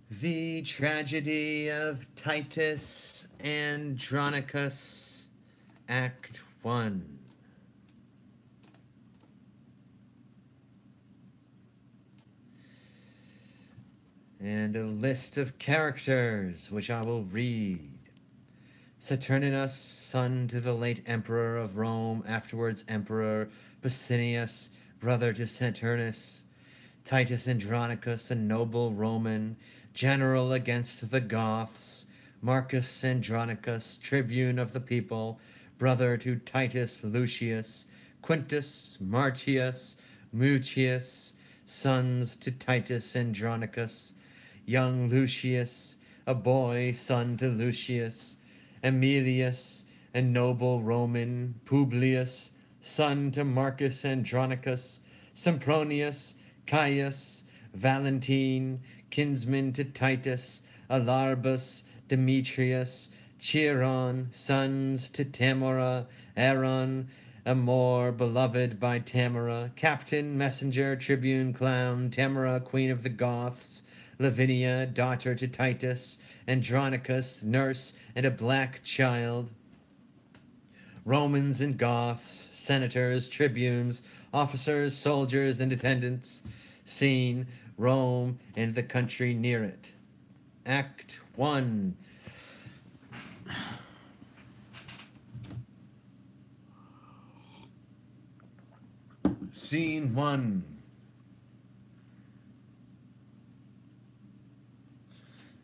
The Tragedy of Titus Andronicus, Act 1. And a list of characters, which I will read. Saturninus, son to the late Emperor of Rome, afterwards Emperor Basinius, brother to Saturnus. Titus Andronicus, a noble Roman, general against the Goths. Marcus Andronicus, tribune of the people, brother to Titus Lucius. Quintus, Martius, Mucius, sons to Titus Andronicus. Young Lucius, a boy, son to Lucius. Emilius, a noble Roman. Publius, son to Marcus Andronicus. Sempronius, Caius, Valentine, kinsman to Titus. Alarbus, Demetrius, Chiron, sons to Tamora. Aaron, a more beloved by Tamara. Captain, messenger, tribune, clown. Tamara, queen of the Goths. Lavinia, daughter to Titus. Andronicus, nurse, and a black child. Romans and Goths, senators, tribunes, officers, soldiers, and attendants. Scene, Rome and the country near it. Act 1. Scene 1.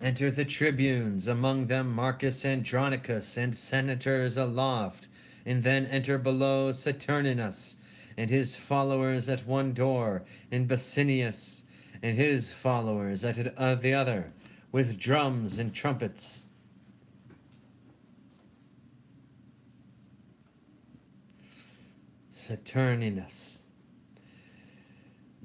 Enter the tribunes, among them Marcus Andronicus, and senators aloft, and then enter below Saturninus, and his followers at one door, and Basinius, and his followers at the other, with drums and trumpets. Saturninus.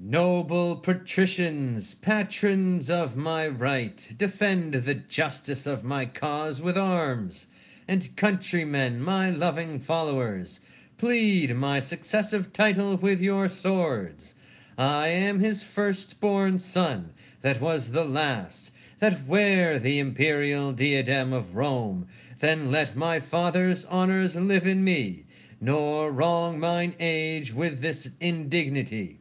Noble patricians, patrons of my right, defend the justice of my cause with arms, and countrymen, my loving followers, plead my successive title with your swords. I am his firstborn son, that was the last, that wear the imperial diadem of Rome. Then let my father's honors live in me, nor wrong mine age with this indignity.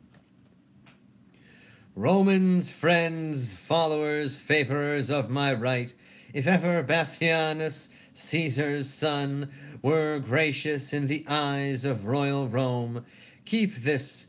Romans, friends, followers, favorers of my right, if ever Bassianus, Caesar's son, were gracious in the eyes of royal Rome, keep this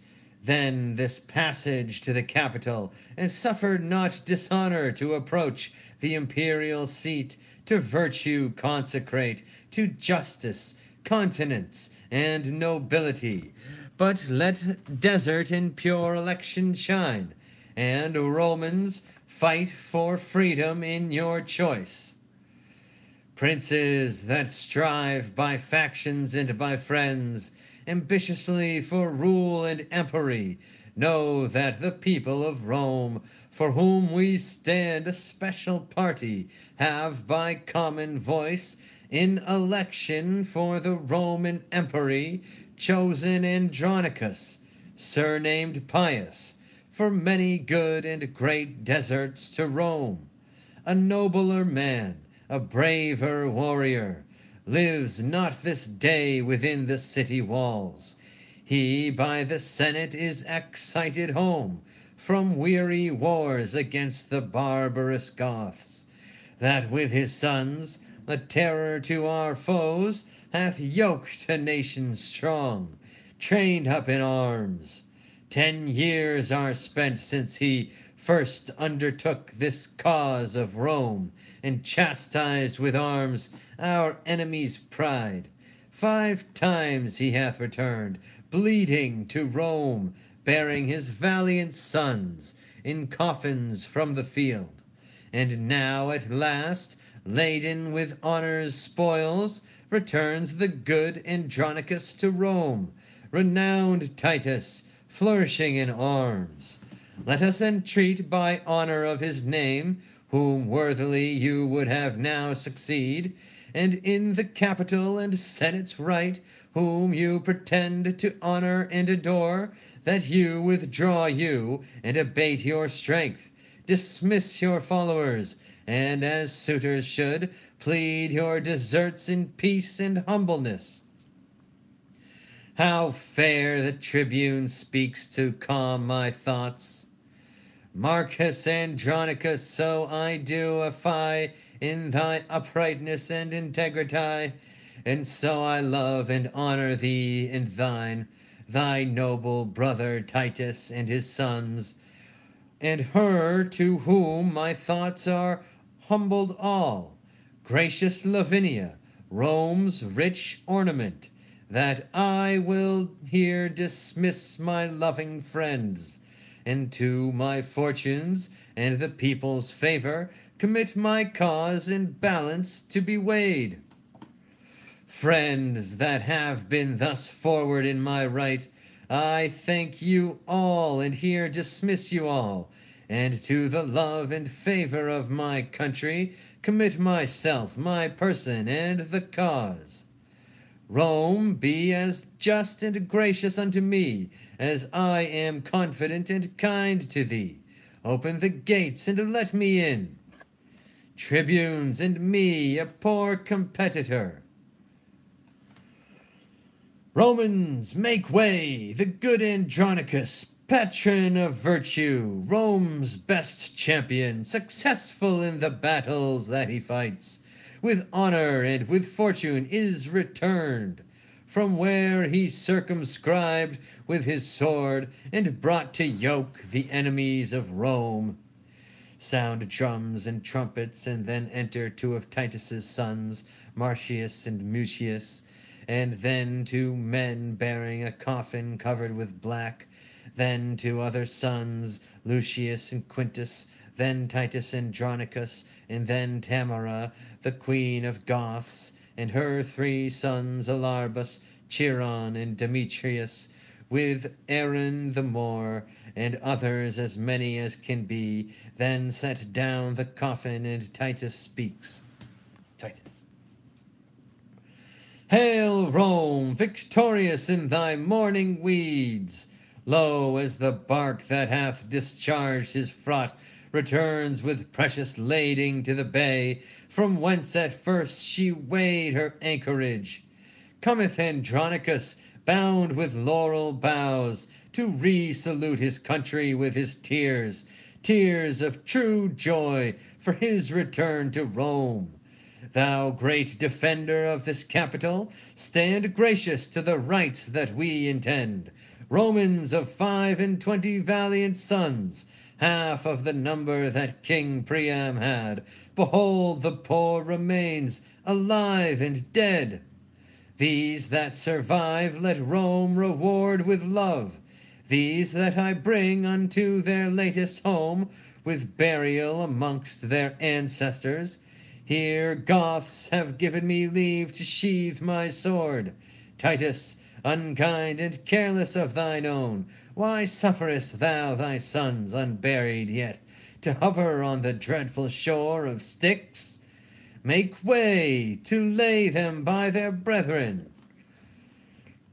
passage to the capital, and suffer not dishonor to approach the imperial seat, to virtue consecrate, to justice, continence, and nobility. But let desert and pure election shine, and Romans, fight for freedom in your choice. Princes that strive by factions and by friends, ambitiously for rule and empery, know that the people of Rome, for whom we stand a special party, have by common voice in election for the Roman empery chosen Andronicus, surnamed Pius, for many good and great deserts to Rome. A nobler man, a braver warrior, lives not this day within the city walls. He by the Senate is excited home from weary wars against the barbarous Goths, that with his sons, a terror to our foes, hath yoked a nation strong, trained up in arms. 10 years are spent since he first undertook this cause of Rome, and chastised with arms our enemy's pride. 5 times he hath returned, bleeding to Rome, bearing his valiant sons in coffins from the field. And now at last, laden with honor's spoils, returns the good Andronicus to Rome, renowned Titus, flourishing in arms. Let us entreat by honor of his name, whom worthily you would have now succeed, and in the Capitol and Senate's right, whom you pretend to honor and adore, that you withdraw you and abate your strength, dismiss your followers, and as suitors should, plead your deserts in peace and humbleness. How fair the tribune speaks to calm my thoughts! Marcus Andronicus, so I do affy in thy uprightness and integrity, and so I love and honor thee and thine, thy noble brother Titus and his sons, and her to whom my thoughts are humbled all, gracious Lavinia, Rome's rich ornament, that I will here dismiss my loving friends, and to my fortunes and the people's favor commit my cause in balance to be weighed. Friends that have been thus forward in my right, I thank you all and here dismiss you all, and to the love and favor of my country commit myself, my person, and the cause. Rome, be as just and gracious unto me as I am confident and kind to thee. Open the gates and let me in. Tribunes, and me, a poor competitor. Romans, make way! The good Andronicus, patron of virtue, Rome's best champion, successful in the battles that he fights, with honor and with fortune is returned, from where he circumscribed with his sword and brought to yoke the enemies of Rome. Sound drums and trumpets, and then enter two of Titus's sons, Marcius and Mutius, and then two men bearing a coffin covered with black, then two other sons, Lucius and Quintus, then Titus Andronicus, and then Tamara, the queen of Goths, and her three sons, Alarbus, Chiron, and Demetrius, with Aaron the Moor, and others as many as can be, then set down the coffin, and Titus speaks. Titus. Hail, Rome, victorious in thy morning weeds! Lo, as the bark that hath discharged his fraught returns with precious lading to the bay, from whence at first she weighed her anchorage, cometh Andronicus, bound with laurel boughs, to re-salute his country with his tears, tears of true joy for his return to Rome. Thou great defender of this capital, stand gracious to the right that we intend. Romans of 25 valiant sons, half of the number that King Priam had, behold the poor remains, alive and dead. These that survive let Rome reward with love. These that I bring unto their latest home, with burial amongst their ancestors. Here Goths have given me leave to sheathe my sword. Titus, unkind and careless of thine own, why sufferest thou thy sons unburied yet to hover on the dreadful shore of Styx? Make way to lay them by their brethren.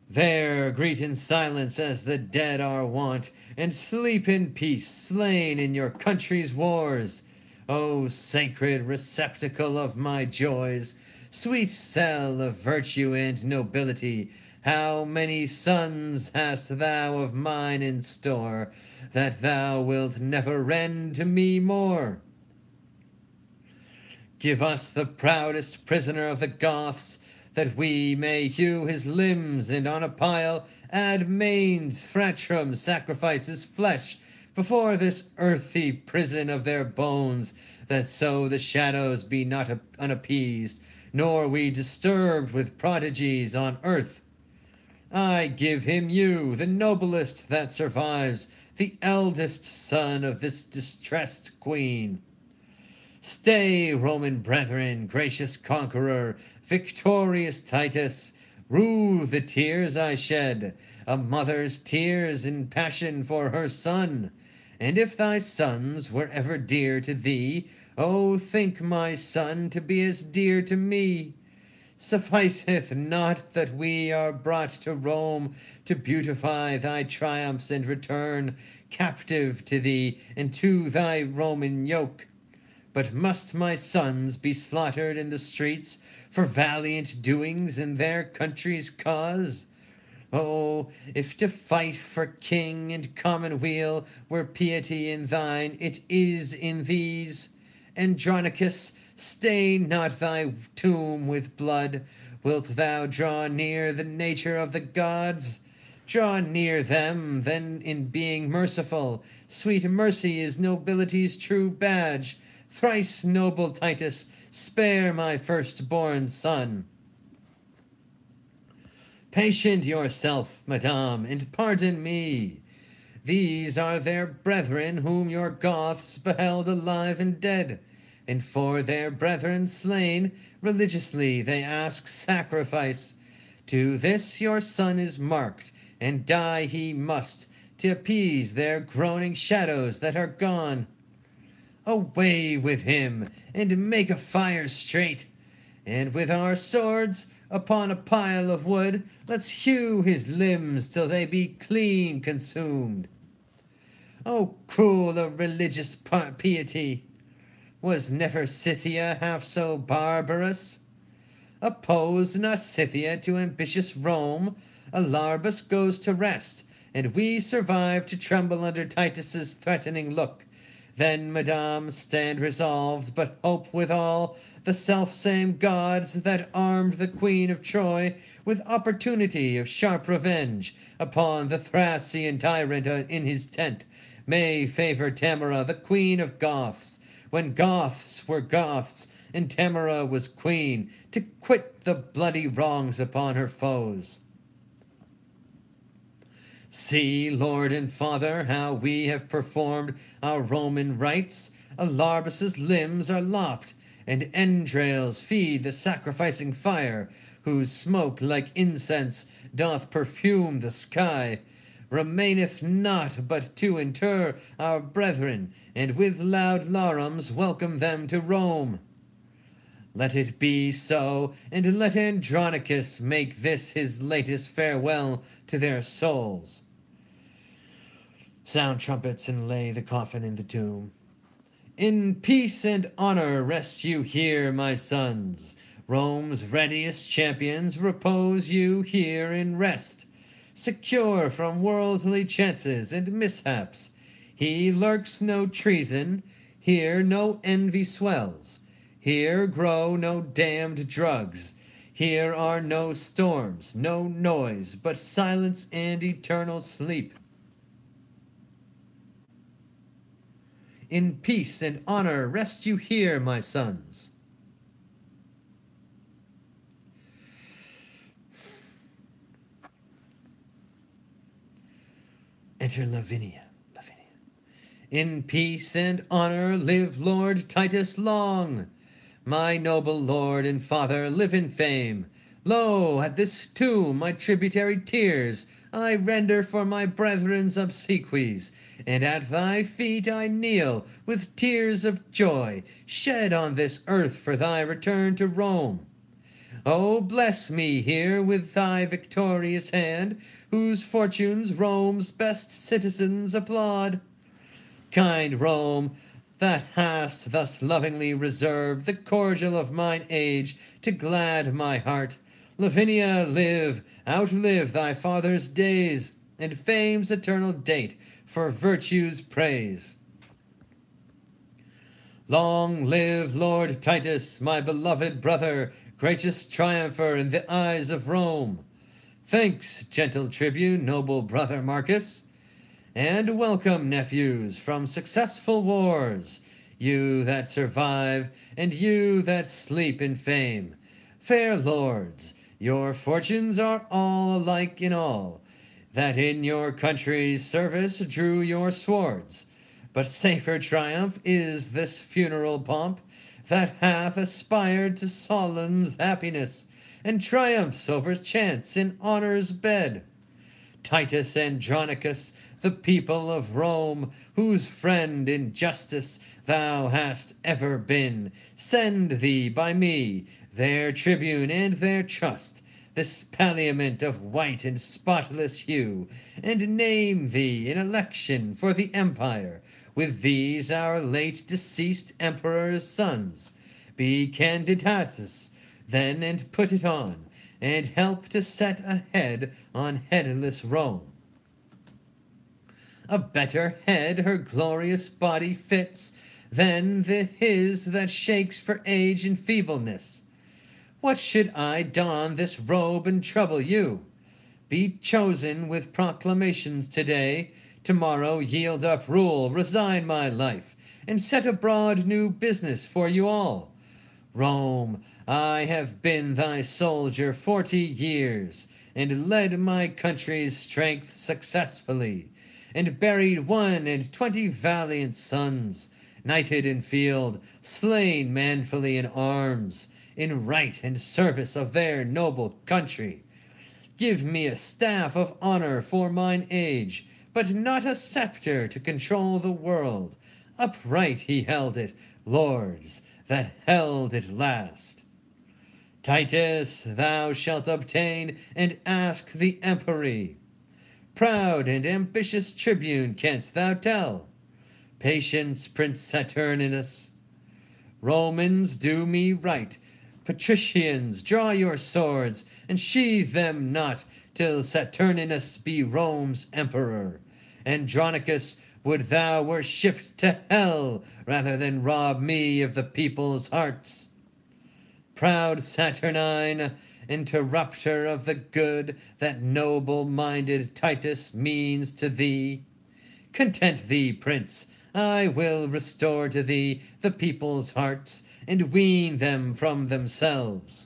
There greet in silence as the dead are wont, and sleep in peace, slain in your country's wars. O sacred receptacle of my joys, sweet cell of virtue and nobility, how many sons hast thou of mine in store, that thou wilt never rend to me more? Give us the proudest prisoner of the Goths, that we may hew his limbs, and on a pile add manes, fratrum, sacrifice his flesh, before this earthy prison of their bones, that so the shadows be not unappeased, nor we disturbed with prodigies on earth. I give him you, the noblest that survives, the eldest son of this distressed queen. Stay, Roman brethren, gracious conqueror, victorious Titus, rue the tears I shed, a mother's tears in passion for her son. And if thy sons were ever dear to thee, oh, think my son to be as dear to me. Sufficeth not that we are brought to Rome to beautify thy triumphs and return captive to thee and to thy Roman yoke, but must my sons be slaughtered in the streets for valiant doings in their country's cause? Oh, if to fight for king and commonweal were piety in thine, it is in these. Andronicus, stain not thy tomb with blood. Wilt thou draw near the nature of the gods? Draw near them, then, in being merciful. Sweet mercy is nobility's true badge. Thrice noble Titus, spare my firstborn son. Patient yourself, madame, and pardon me. These are their brethren whom your Goths beheld alive and dead, and for their brethren slain, religiously they ask sacrifice. To this your son is marked, and die he must, to appease their groaning shadows that are gone. Away with him, and make a fire straight, and with our swords upon a pile of wood, let's hew his limbs till they be clean consumed. O cruel a religious piety! Was never Scythia half so barbarous? Oppose not Scythia to ambitious Rome, Alarbus goes to rest, and we survive to tremble under Titus's threatening look. Then, madame, stand resolved, but hope withal the selfsame gods that armed the queen of Troy with opportunity of sharp revenge upon the Thracian tyrant in his tent, may favor Tamara, the queen of Goths, when Goths were Goths and Tamara was queen, to quit the bloody wrongs upon her foes. See, Lord and Father, how we have performed our Roman rites. Alarbus's limbs are lopped, and entrails feed the sacrificing fire, whose smoke like incense doth perfume the sky. Remaineth not but to inter our brethren, and with loud larums welcome them to Rome. Let it be so, and let Andronicus make this his latest farewell to their souls. Sound trumpets and lay the coffin in the tomb. In peace and honor rest you here, my sons. Rome's readiest champions, repose you here in rest. Secure from worldly chances and mishaps, he lurks no treason, here no envy swells. Here grow no damned drugs, here are no storms, no noise, but silence and eternal sleep. In peace and honor rest you here, my sons. Enter Lavinia. In peace and honor live Lord Titus long. My noble lord and father, live in fame. Lo, at this tomb my tributary tears I render for my brethren's obsequies, and at thy feet I kneel with tears of joy shed on this earth for thy return to Rome. O bless me here with thy victorious hand, whose fortunes Rome's best citizens applaud. Kind Rome, that hast thus lovingly reserved the cordial of mine age to glad my heart, Lavinia, live, outlive thy father's days, and fame's eternal date for virtue's praise. Long live Lord Titus, my beloved brother, gracious triumpher in the eyes of Rome. Thanks, gentle tribune, noble brother Marcus, and welcome, nephews, from successful wars, you that survive, and you that sleep in fame. Fair lords, your fortunes are all alike in all, that in your country's service drew your swords. But safer triumph is this funeral pomp, that hath aspired to Solon's happiness, and triumphs over chance in honor's bed. Titus Andronicus, the people of Rome, whose friend in justice thou hast ever been, send thee by me their tribune and their trust, this palliament of white and spotless hue, and name thee in election for the empire, with these our late deceased emperor's sons. Be candidatus then, and put it on, and help to set a head on headless Rome. A better head her glorious body fits than his that shakes for age and feebleness. What should I don this robe and trouble you? Be chosen with proclamations today, tomorrow yield up rule, resign my life, and set abroad new business for you all. Rome, I have been thy soldier 40 years, and led my country's strength successfully, and buried 21 valiant sons, knighted in field, slain manfully in arms, in right and service of their noble country. Give me a staff of honor for mine age, but not a scepter to control the world. Upright he held it, lords, that held it last. Titus, thou shalt obtain and ask the empery. Proud and ambitious tribune, canst thou tell? Patience, Prince Saturninus. Romans, do me right. Patricians, draw your swords, and sheathe them not, till Saturninus be Rome's emperor. Andronicus, would thou were shipped to hell, rather than rob me of the people's hearts. Proud Saturnine, interrupter of the good that noble-minded Titus means to thee. Content thee, prince, I will restore to thee the people's hearts, and wean them from themselves.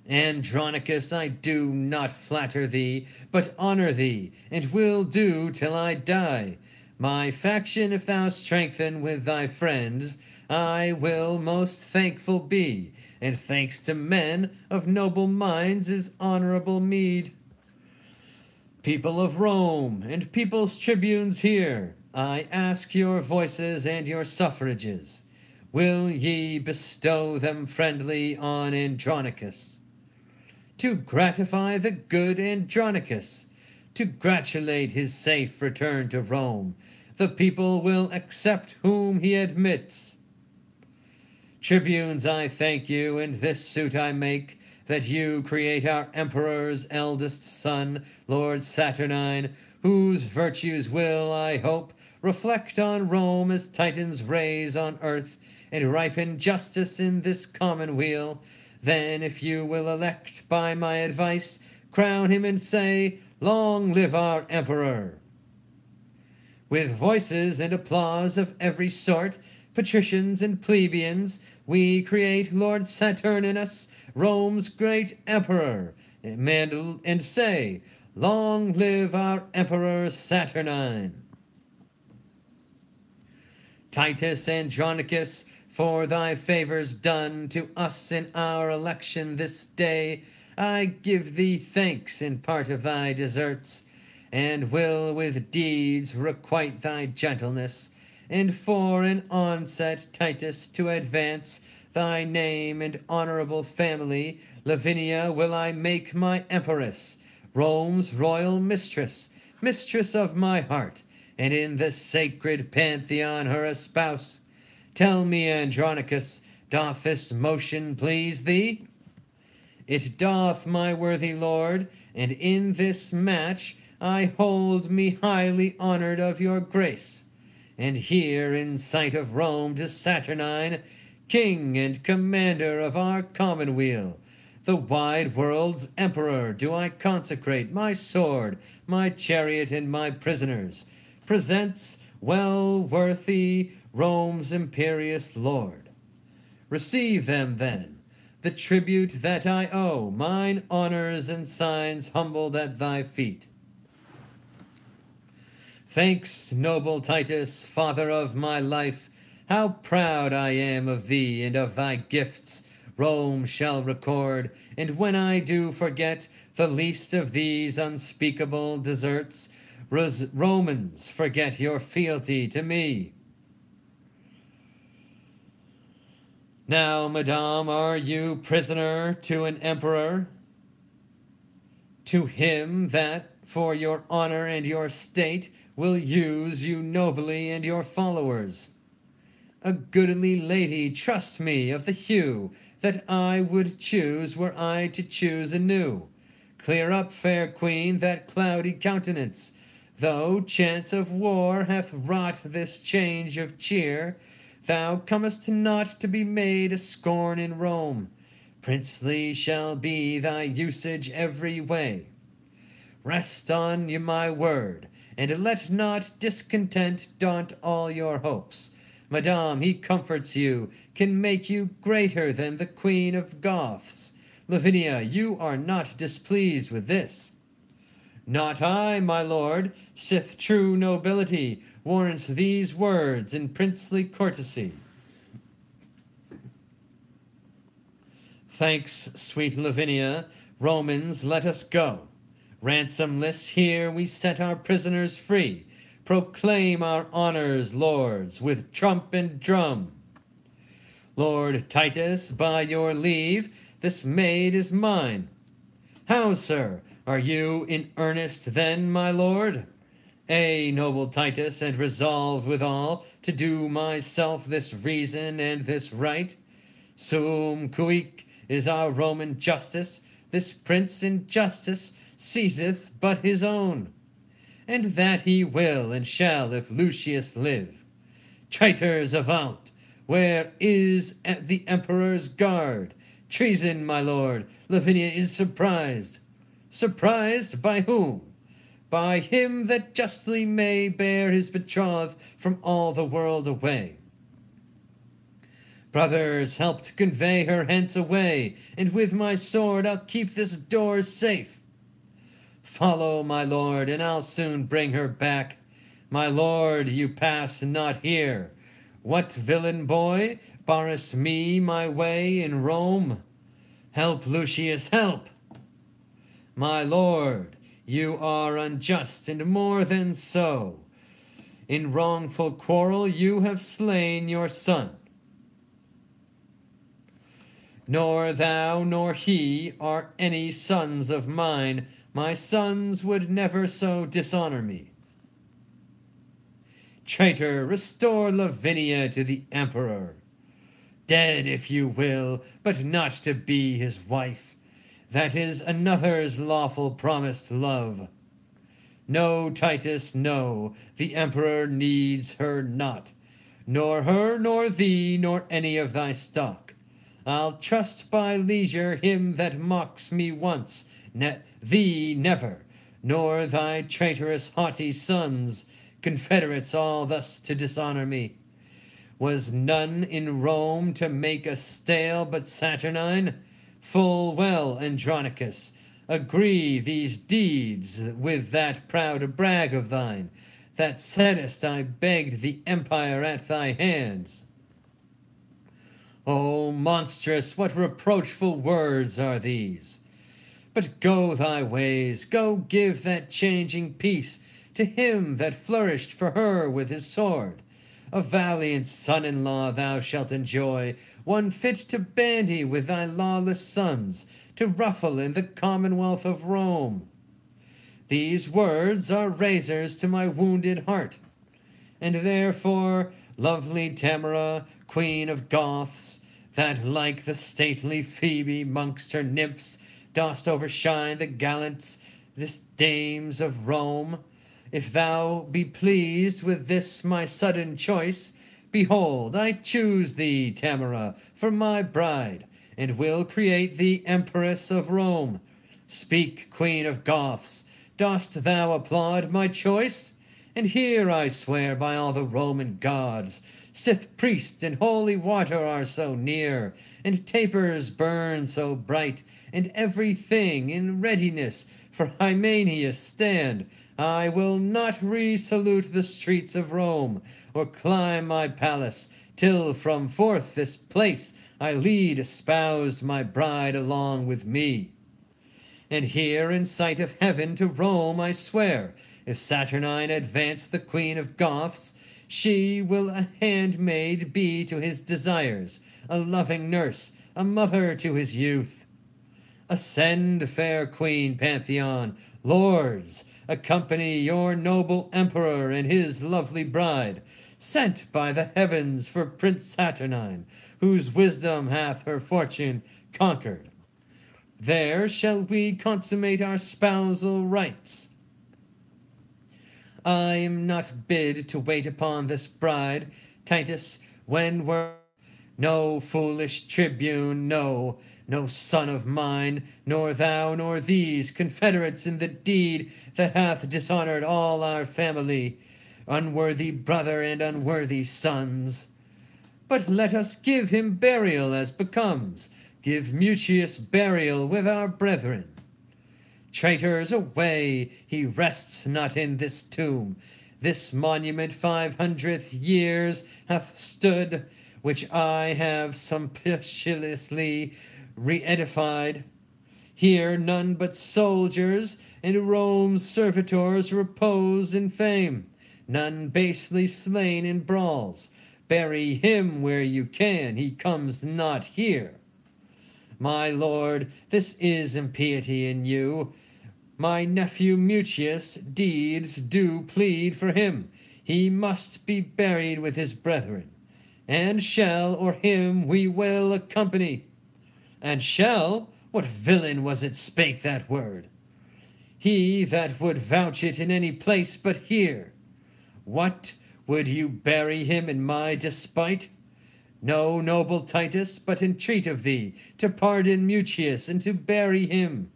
Andronicus, I do not flatter thee, but honor thee, and will do till I die. My faction if thou strengthen with thy friends, I will most thankful be, and thanks to men of noble minds is honorable meed. People of Rome, and people's tribunes here, I ask your voices and your suffrages. Will ye bestow them friendly on Andronicus? To gratify the good Andronicus, to gratulate his safe return to Rome, the people will accept whom he admits. Tribunes, I thank you, and this suit I make, that you create our emperor's eldest son, Lord Saturnine, whose virtues will, I hope, reflect on Rome as Titans' rays on earth, and ripen justice in this commonweal. Then, if you will elect by my advice, crown him and say, Long live our emperor! With voices and applause of every sort, patricians and plebeians, we create Lord Saturninus, Rome's great emperor, and say, Long live our emperor Saturnine! Titus Andronicus, for thy favors done to us in our election this day, I give thee thanks in part of thy deserts, and will with deeds requite thy gentleness, and for an onset, Titus, to advance thy name and honorable family, Lavinia will I make my empress, Rome's royal mistress, mistress of my heart, and in the sacred pantheon her espouse. Tell me, Andronicus, doth this motion please thee? It doth, my worthy lord, and in this match I hold me highly honored of your grace. And here in sight of Rome to Saturnine, king and commander of our commonweal, the wide world's emperor, do I consecrate my sword, my chariot, and my prisoners, presents well worthy Rome's imperious lord. Receive them then, the tribute that I owe, mine honors and signs humbled at thy feet. Thanks, noble Titus, father of my life, how proud I am of thee and of thy gifts, Rome shall record, and when I do forget the least of these unspeakable deserts, Romans, forget your fealty to me. Now, madame, are you prisoner to an emperor? To him that, for your honor and your state, will use you nobly and your followers. A goodly lady, trust me, of the hue that I would choose were I to choose anew. Clear up, fair queen, that cloudy countenance, though chance of war hath wrought this change of cheer. Thou comest not to be made a scorn in Rome. Princely shall be thy usage every way. Rest on my word, and let not discontent daunt all your hopes. Madame, he comforts you, can make you greater than the Queen of Goths. Lavinia, you are not displeased with this. Not I, my lord, sith true nobility warrants these words in princely courtesy. Thanks, sweet Lavinia. Romans, let us go. Ransomless here we set our prisoners free. Proclaim our honors, lords, with trump and drum. Lord Titus, by your leave, this maid is mine. How, sir, are you in earnest then, my lord? Noble Titus, and resolved withal to do myself this reason and this right? Sum cuique is our Roman justice, this prince in justice seizeth but his own, and that he will and shall if Lucius live. Traitors, avaunt! Where is the emperor's guard? Treason, my lord! Lavinia is surprised. Surprised by whom? By him that justly may bear his betrothed from all the world away. Brothers, help to convey her hence away, and with my sword I'll keep this door safe. Follow, my lord, and I'll soon bring her back. My lord, you pass not here. What, villain boy, barrest me my way in Rome? Help, Lucius, help! My lord, you are unjust, and more than so. In wrongful quarrel you have slain your son. Nor thou nor he are any sons of mine. My sons would never so dishonor me. Traitor, restore Lavinia to the emperor. Dead, if you will, but not to be his wife. That is another's lawful promised love. No, Titus, no, the emperor needs her not, nor her, nor thee, nor any of thy stock. I'll trust by leisure him that mocks me once, thee never, nor thy traitorous haughty sons, confederates all thus to dishonor me. Was none in Rome to make a stale but Saturnine? Full well, Andronicus, agree these deeds with that proud brag of thine, that saidst I begged the empire at thy hands. O monstrous, what reproachful words are these? But go thy ways, go give that changing peace to him that flourished for her with his sword. A valiant son-in-law thou shalt enjoy, one fit to bandy with thy lawless sons, to ruffle in the commonwealth of Rome. These words are razors to my wounded heart, and therefore, lovely Tamara, queen of Goths, that like the stately Phoebe mongst her nymphs dost overshine the gallants, this dames of Rome, if thou be pleased with this my sudden choice, behold, I choose thee, Tamara, for my bride, and will create thee empress of Rome. Speak, queen of Goths, dost thou applaud my choice? And here I swear by all the Roman gods, sith priest and holy water are so near, and tapers burn so bright, and everything in readiness for Hymenius stand, I will not re-salute the streets of Rome, or climb my palace, till from forth this place I lead espoused my bride along with me. And here in sight of heaven to Rome I swear, if Saturnine advance the queen of Goths, she will a handmaid be to his desires, a loving nurse, a mother to his youth. Ascend, fair Queen Pantheon, lords, accompany your noble emperor and his lovely bride, sent by the heavens for Prince Saturnine, whose wisdom hath her fortune conquered. There shall we consummate our spousal rites. I am not bid to wait upon this bride, Titus, when we're no foolish tribune, no son of mine, nor thou nor these confederates in the deed that hath dishonored all our family, unworthy brother and unworthy sons. But let us give him burial as becomes, give Mutius burial with our brethren. Traitors, away, he rests not in this tomb. This monument 500 years hath stood, which I have sumptuously re-edified. Here none but soldiers and Rome's servitors repose in fame, none basely slain in brawls. Bury him where you can, he comes not here. My lord, this is impiety in you. My nephew Mutius' deeds do plead for him. He must be buried with his brethren, and shall or him we will accompany. And shall? What villain was it spake that word? He that would vouch it in any place but here. What, would you bury him in my despite? No, noble Titus, but entreat of thee to pardon Mutius and to bury him.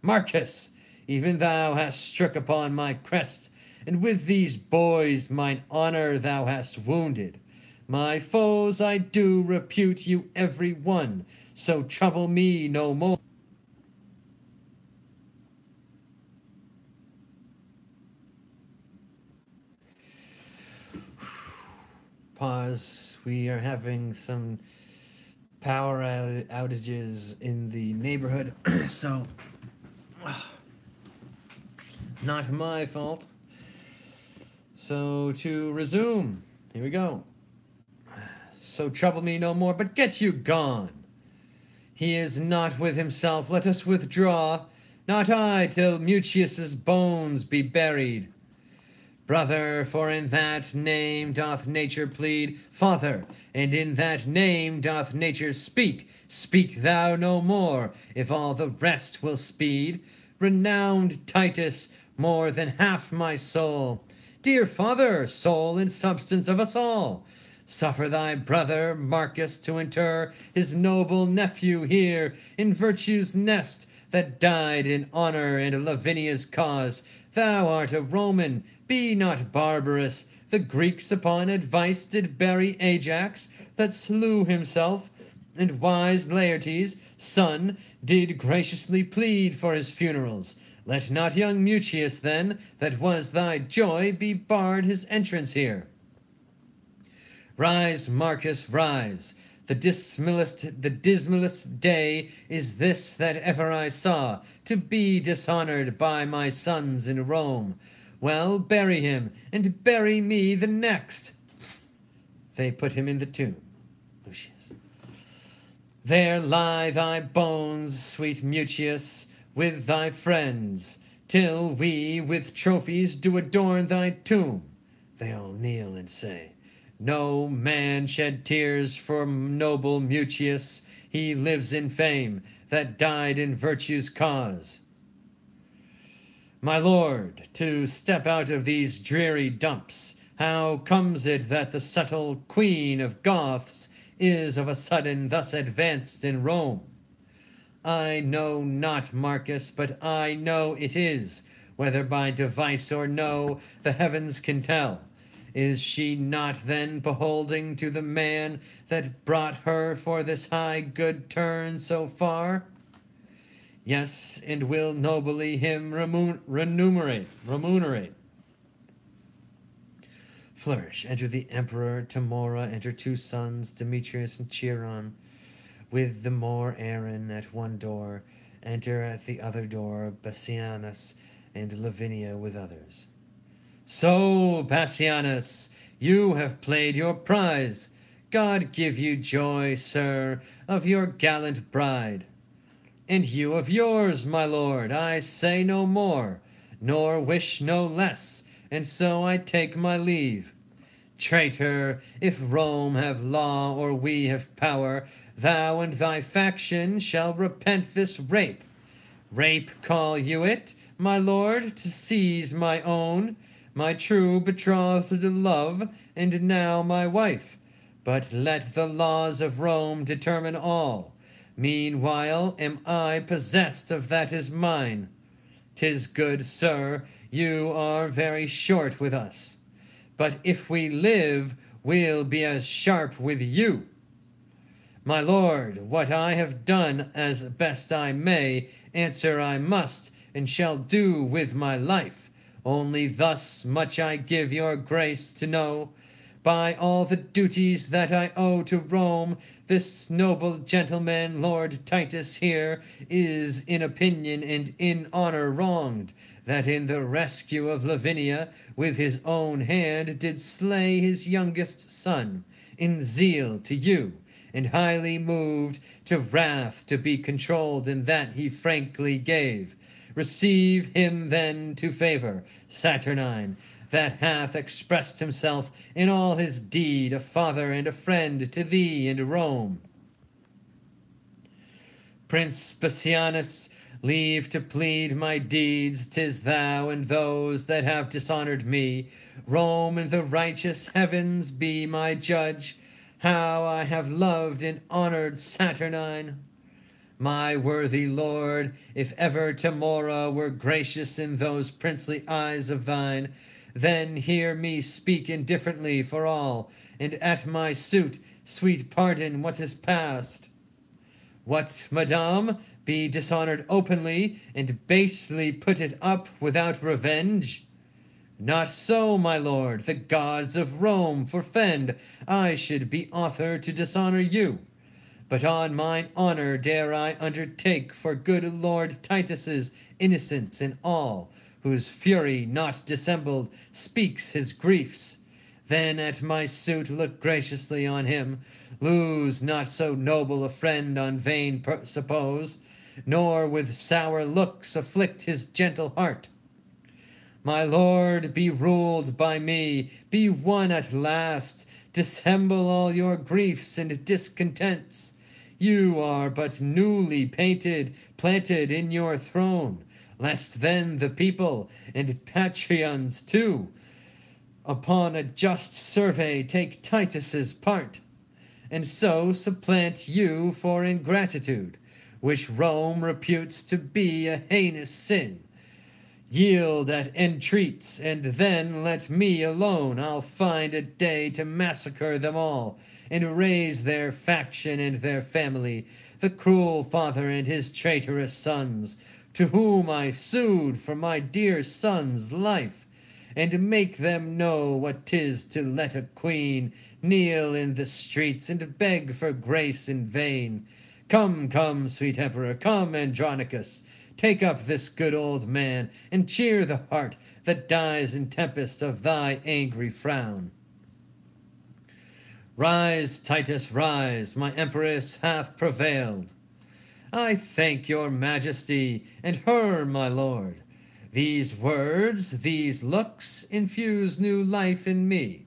Marcus, even thou hast struck upon my crest, and with these boys mine honor thou hast wounded. My foes I do repute you every one, so trouble me no more. Pause. We are having some power outages in the neighborhood, so not my fault. So to resume, here we go. So trouble me no more, but get you gone. He is not with himself, let us withdraw. Not I, till Mutius's bones be buried. Brother, for in that name doth nature plead. Father, and in that name doth nature speak. Speak thou no more, if all the rest will speed. Renowned Titus, more than half my soul. Dear father, soul and substance of us all. Suffer thy brother Marcus to inter his noble nephew here in virtue's nest that died in honor and Lavinia's cause. Thou art a Roman, be not barbarous. The Greeks upon advice did bury Ajax that slew himself, and wise Laertes' son did graciously plead for his funerals. Let not young Mutius, then, that was thy joy, be barred his entrance here. Rise, Marcus, rise. The dismalest day is this that ever I saw, to be dishonored by my sons in Rome. Well, bury him, and bury me the next. They put him in the tomb. Lucius. There lie thy bones, sweet Mutius, with thy friends, till we with trophies do adorn thy tomb. They all kneel and say, no man shed tears for noble Mutius. He lives in fame, that died in virtue's cause. My lord, to step out of these dreary dumps, how comes it that the subtle queen of Goths is of a sudden thus advanced in Rome? I know not, Marcus, but I know it is, whether by device or no, the heavens can tell. Is she not then beholding to the man that brought her for this high good turn so far? Yes, and will nobly him remunerate. Flourish. Enter the emperor, Tamora, enter 2 sons, Demetrius and Chiron, with the Moor Aaron at one door. Enter at the other door Bassianus and Lavinia with others. So, Bassianus, you have played your prize. God give you joy, sir, of your gallant bride. And you of yours, my lord, I say no more, nor wish no less, and so I take my leave. Traitor, if Rome have law or we have power, thou and thy faction shall repent this rape. Rape call you it, my lord, to seize my own, my true betrothed love, and now my wife. But let the laws of Rome determine all. Meanwhile am I possessed of that is mine. 'Tis good, sir, you are very short with us. But if we live, we'll be as sharp with you. My lord, what I have done as best I may, answer I must, and shall do with my life. Only thus much I give your grace to know, by all the duties that I owe to Rome, this noble gentleman, Lord Titus here, is in opinion and in honor wronged, that in the rescue of Lavinia with his own hand did slay his youngest son, in zeal to you, and highly moved to wrath to be controlled in that he frankly gave. Receive him then to favor, Saturnine, that hath expressed himself in all his deed, a father and a friend to thee and Rome. Prince Bassianus, leave to plead my deeds, 'tis thou and those that have dishonored me. Rome and the righteous heavens be my judge, how I have loved and honored Saturnine. My worthy lord, if ever Timora were gracious in those princely eyes of thine, then hear me speak indifferently for all, and at my suit sweet pardon what is past. What, madame, be dishonored openly, and basely put it up without revenge? Not so, my lord, the gods of Rome forfend I should be author to dishonor you. But on mine honor dare I undertake for good Lord Titus's innocence in all, whose fury not dissembled speaks his griefs. Then at my suit look graciously on him, lose not so noble a friend on vain suppose, nor with sour looks afflict his gentle heart. My lord, be ruled by me, be won at last, dissemble all your griefs and discontents. You are but newly planted in your throne, lest then the people, and patrons too, upon a just survey take Titus's part, and so supplant you for ingratitude, which Rome reputes to be a heinous sin. Yield at entreats, and then let me alone. I'll find a day to massacre them all, and raise their faction and their family, the cruel father and his traitorous sons, to whom I sued for my dear son's life, and make them know what 'tis to let a queen kneel in the streets and beg for grace in vain. Come, come, sweet emperor, come, Andronicus, take up this good old man, and cheer the heart that dies in tempest of thy angry frown. Rise, Titus, rise, my empress hath prevailed. I thank your majesty, and her, my lord. These words, these looks, infuse new life in me.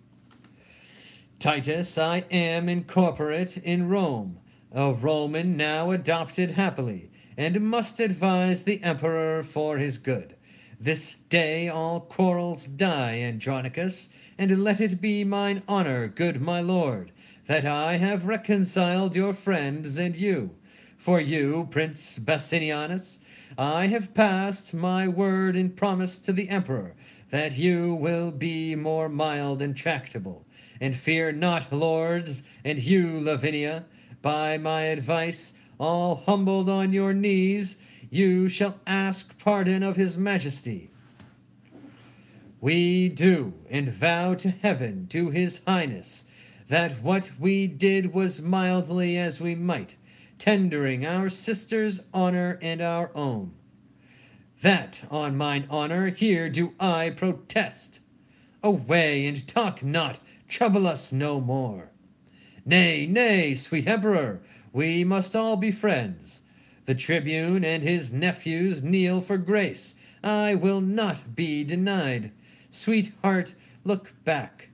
Titus, I am incorporate in Rome, a Roman now adopted happily, and must advise the emperor for his good. This day all quarrels die, Andronicus, and let it be mine honor, good my lord, that I have reconciled your friends and you. For you, Prince Bassianus, I have passed my word and promise to the emperor, that you will be more mild and tractable. And fear not, lords, and you, Lavinia, by my advice, all humbled on your knees, you shall ask pardon of his majesty. We do, and vow to heaven, to his highness, that what we did was mildly as we might, tendering our sister's honor and our own. That, on mine honor, here do I protest. Away, and talk not, trouble us no more. Nay, nay, sweet emperor, we must all be friends. The tribune and his nephews kneel for grace. I will not be denied. Sweetheart, look back.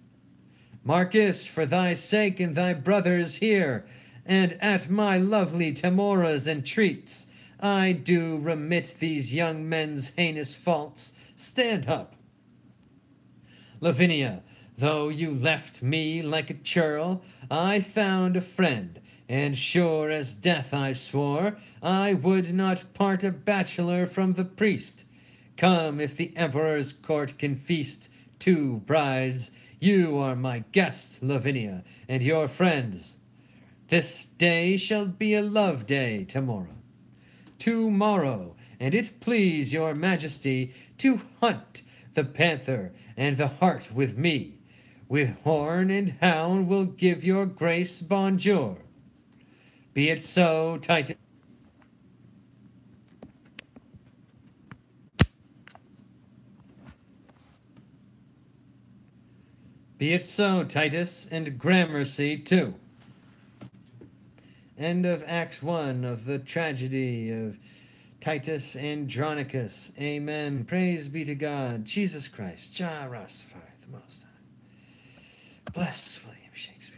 Marcus, for thy sake and thy brothers here, and at my lovely Timora's entreats, I do remit these young men's heinous faults. Stand up. Lavinia, though you left me like a churl, I found a friend, and sure as death I swore I would not part a bachelor from the priest. Come, if the emperor's court can feast 2 brides, you are my guest, Lavinia, and your friends. This day shall be a love day, Timora. Tomorrow, and it please your majesty to hunt the panther and the hart with me. With horn and hound will give your grace bonjour. Be it so, Titus. Be it so, Titus, and gramercy too. End of Act 1 of the tragedy of Titus Andronicus. Amen. Praise be to God, Jesus Christ, Jah Rastafari, the Most High. Bless William Shakespeare.